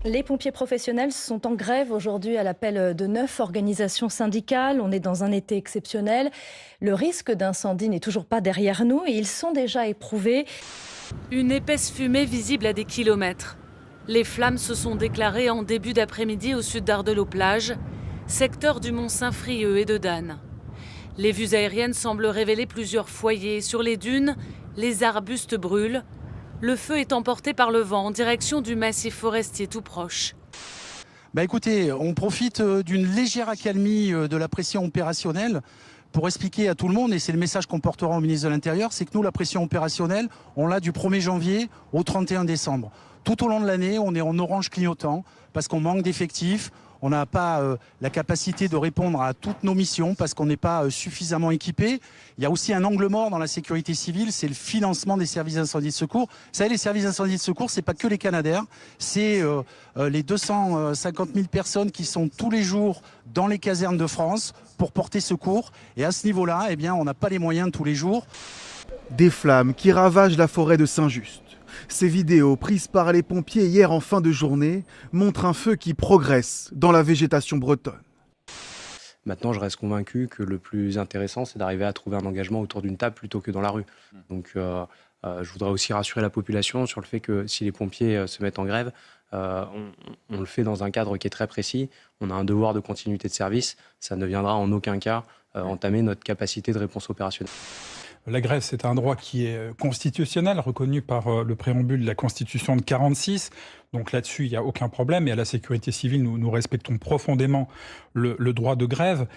Les pompiers professionnels sont en grève aujourd'hui à l'appel de 9 organisations syndicales. On est dans un été exceptionnel. Le risque d'incendie n'est toujours pas derrière nous et ils sont déjà éprouvés. Une épaisse fumée visible à des kilomètres. Les flammes se sont déclarées en début d'après-midi au sud d'Ardelot-Plage, secteur du Mont Saint-Frieux et de Dan. Les vues aériennes semblent révéler plusieurs foyers. Sur les dunes, les arbustes brûlent. Le feu est emporté par le vent en direction du massif forestier tout proche. Écoutez, on profite d'une légère accalmie de la pression opérationnelle pour expliquer à tout le monde, et c'est le message qu'on portera au ministre de l'Intérieur, c'est que nous, la pression opérationnelle, on l'a du 1er janvier au 31 décembre. Tout au long de l'année, on est en orange clignotant parce qu'on manque d'effectifs. On n'a pas la capacité de répondre à toutes nos missions parce qu'on n'est pas suffisamment équipé. Il y a aussi un angle mort dans la sécurité civile, c'est le financement des services d'incendie de secours. Vous savez, les services d'incendie de secours, c'est pas que les Canadaires, c'est les 250 000 personnes qui sont tous les jours dans les casernes de France pour porter secours. Et à ce niveau-là, eh bien, on n'a pas les moyens tous les jours. Des flammes qui ravagent la forêt de Saint-Just. Ces vidéos prises par les pompiers hier en fin de journée montrent un feu qui progresse dans la végétation bretonne. Maintenant, je reste convaincu que le plus intéressant, c'est d'arriver à trouver un engagement autour d'une table plutôt que dans la rue. Donc, je voudrais aussi rassurer la population sur le fait que si les pompiers se mettent en grève, on le fait dans un cadre qui est très précis. On a un devoir de continuité de service. Ça ne viendra en aucun cas entamer notre capacité de réponse opérationnelle. La grève, c'est un droit qui est constitutionnel, reconnu par le préambule de la Constitution de 1946. Donc là-dessus, il n'y a aucun problème. Et à la sécurité civile, nous respectons profondément le droit de grève.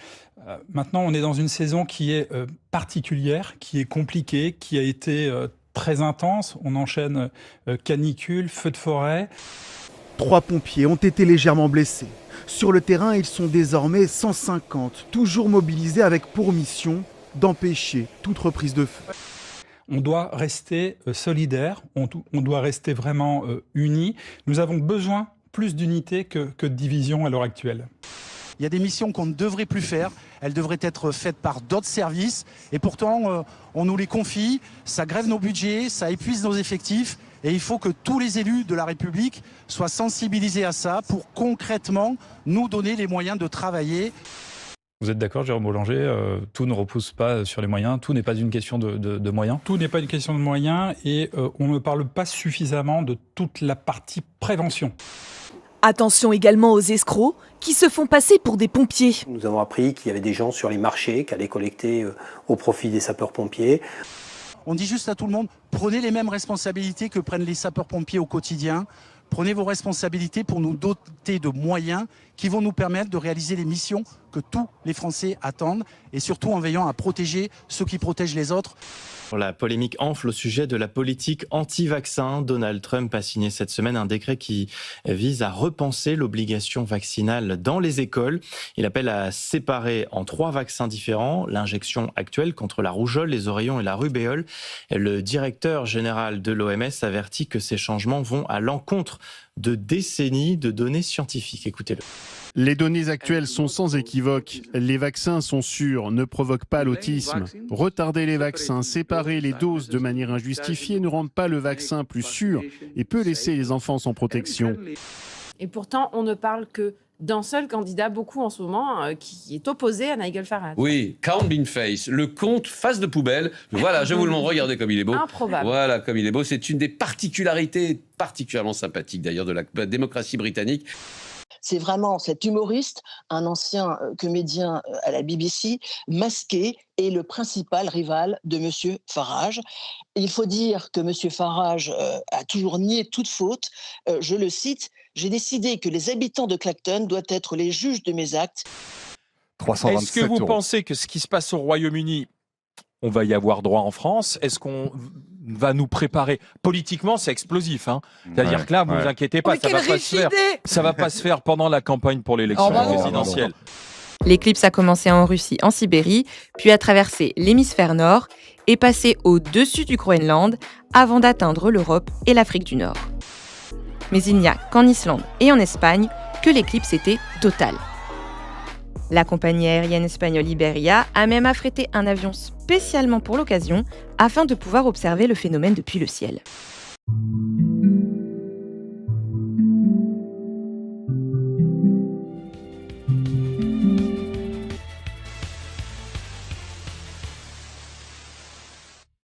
Maintenant, on est dans une saison qui est particulière, qui est compliquée, qui a été très intense. On enchaîne canicule, feux de forêt. 3 pompiers ont été légèrement blessés. Sur le terrain, ils sont désormais 150, toujours mobilisés avec pour mission d'empêcher toute reprise de feu. On doit rester solidaires, on doit rester vraiment unis. Nous avons besoin plus d'unité que de division à l'heure actuelle. Il y a des missions qu'on ne devrait plus faire, elles devraient être faites par d'autres services et pourtant on nous les confie, ça grève nos budgets, ça épuise nos effectifs et il faut que tous les élus de la République soient sensibilisés à ça pour concrètement nous donner les moyens de travailler. Vous êtes d'accord, Jérôme Boulanger, tout ne repose pas sur les moyens, tout n'est pas une question de moyens. Tout n'est pas une question de moyens et on ne parle pas suffisamment de toute la partie prévention. Attention également aux escrocs qui se font passer pour des pompiers. Nous avons appris qu'il y avait des gens sur les marchés qui allaient collecter au profit des sapeurs-pompiers. On dit juste à tout le monde, prenez les mêmes responsabilités que prennent les sapeurs-pompiers au quotidien. Prenez vos responsabilités pour nous doter de moyens qui vont nous permettre de réaliser les missions que tous les Français attendent et surtout en veillant à protéger ceux qui protègent les autres. La polémique enfle au sujet de la politique anti-vaccin. Donald Trump a signé cette semaine un décret qui vise à repenser l'obligation vaccinale dans les écoles. Il appelle à séparer en 3 vaccins différents l'injection actuelle contre la rougeole, les oreillons et la rubéole. Le directeur général de l'OMS avertit que ces changements vont à l'encontre de décennies de données scientifiques. Écoutez-le. Les données actuelles sont sans équivoque. Les vaccins sont sûrs, ne provoquent pas l'autisme. Retarder les vaccins, séparer les doses de manière injustifiée ne rendent pas le vaccin plus sûr et peut laisser les enfants sans protection. Et pourtant, on ne parle que d'un seul candidat, beaucoup en ce moment, qui est opposé à Nigel Farage. Oui, Count Beanface, le compte face de poubelle. Voilà, je vous le montre, regardez comme il est beau. Improbable. Voilà, comme il est beau. C'est une des particularités particulièrement sympathiques d'ailleurs de la démocratie britannique. C'est vraiment cet humoriste, un ancien comédien à la BBC, masqué, et le principal rival de M. Farage. Et il faut dire que M. Farage a toujours nié toute faute. Je le cite, « J'ai décidé que les habitants de Clacton doivent être les juges de mes actes. » 327 Est-ce que vous pensez que ce qui se passe au Royaume-Uni, on va y avoir droit en France? Est-ce qu'on va nous préparer politiquement? C'est explosif, hein. C'est-à-dire que là, vous inquiétez pas, ça va pas se faire pendant la campagne pour l'élection présidentielle. L'éclipse a commencé en Russie, en Sibérie, puis a traversé l'hémisphère nord et passé au-dessus du Groenland avant d'atteindre l'Europe et l'Afrique du Nord. Mais il n'y a qu'en Islande et en Espagne que l'éclipse était totale. La compagnie aérienne espagnole Iberia a même affrété un avion spécialement pour l'occasion afin de pouvoir observer le phénomène depuis le ciel.